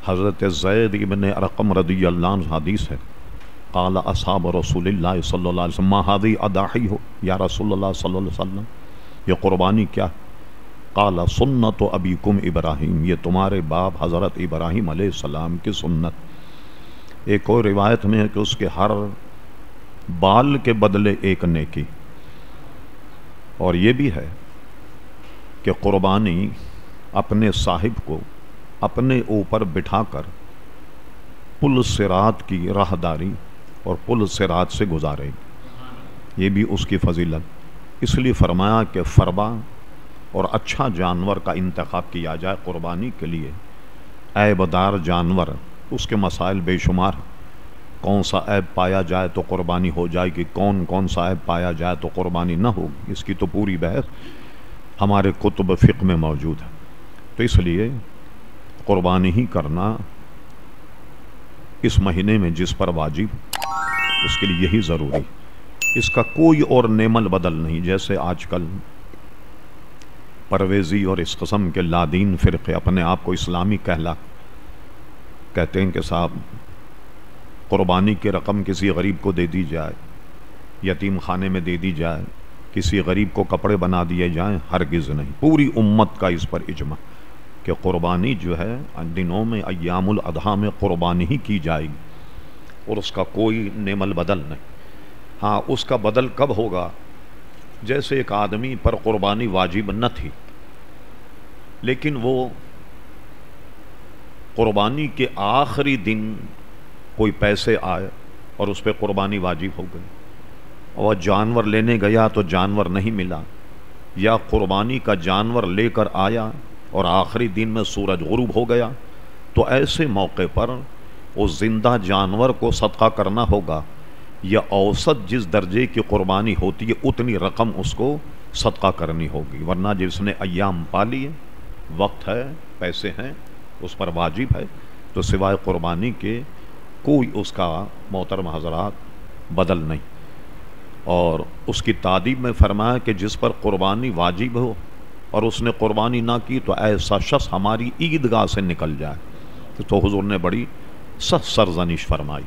حضرت زید ابن ارقم رضی اللہ عنہ حدیث ہے، قال اصحاب رسول اللہ صلی اللہ علیہ وسلم ما هذه اضاحی ہو یا رسول اللہ صلی اللہ علیہ وسلم، یہ قربانی کیا؟ قال سنت ابیکم ابراہیم، یہ تمہارے باپ حضرت ابراہیم علیہ السلام کی سنت۔ ایک اور روایت میں ہے کہ اس کے ہر بال کے بدلے ایک نیکی، اور یہ بھی ہے کہ قربانی اپنے صاحب کو اپنے اوپر بٹھا کر پل صراط کی راہداری اور پل صراط سے گزارے گی، یہ بھی اس کی فضیلت۔ اس لیے فرمایا کہ فربا اور اچھا جانور کا انتخاب کیا جائے قربانی کے لیے۔ عیب دار جانور، اس کے مسائل بے شمار، کون سا عیب پایا جائے تو قربانی ہو جائے گی، کون سا عیب پایا جائے تو قربانی نہ ہوگی، اس کی تو پوری بحث ہمارے کتب فقہ میں موجود ہے۔ تو اس لیے قربانی ہی کرنا اس مہینے میں جس پر واجب، اس کے لیے یہی ضروری، اس کا کوئی اور نعم البدل نہیں۔ جیسے آج کل پرویزی اور اس قسم کے لادین فرقے اپنے آپ کو اسلامی کہتے ہیں کہ صاحب قربانی کی رقم کسی غریب کو دے دی جائے، یتیم خانے میں دے دی جائے، کسی غریب کو کپڑے بنا دیے جائیں، ہرگز نہیں۔ پوری امت کا اس پر اجماع کہ قربانی جو ہے دنوں میں ایام الاضحیٰ میں قربانی ہی کی جائے گی، اور اس کا کوئی نعم البدل نہیں۔ ہاں، اس کا بدل کب ہوگا؟ جیسے ایک آدمی پر قربانی واجب نہ تھی، لیکن وہ قربانی کے آخری دن کوئی پیسے آئے اور اس پہ قربانی واجب ہو گئی، اور جانور لینے گیا تو جانور نہیں ملا، یا قربانی کا جانور لے کر آیا اور آخری دن میں سورج غروب ہو گیا، تو ایسے موقع پر اس زندہ جانور کو صدقہ کرنا ہوگا، یا اوسط جس درجے کی قربانی ہوتی ہے اتنی رقم اس کو صدقہ کرنی ہوگی، ورنہ جس نے ایام پا لیے، وقت ہے، پیسے ہیں، اس پر واجب ہے، تو سوائے قربانی کے کوئی اس کا محترم حضرات بدل نہیں۔ اور اس کی تعدیب میں فرمایا کہ جس پر قربانی واجب ہو اور اس نے قربانی نہ کی تو ایسا شخص ہماری عیدگاہ سے نکل جائے، تو حضور نے بڑی سخت سرزنش فرمائی۔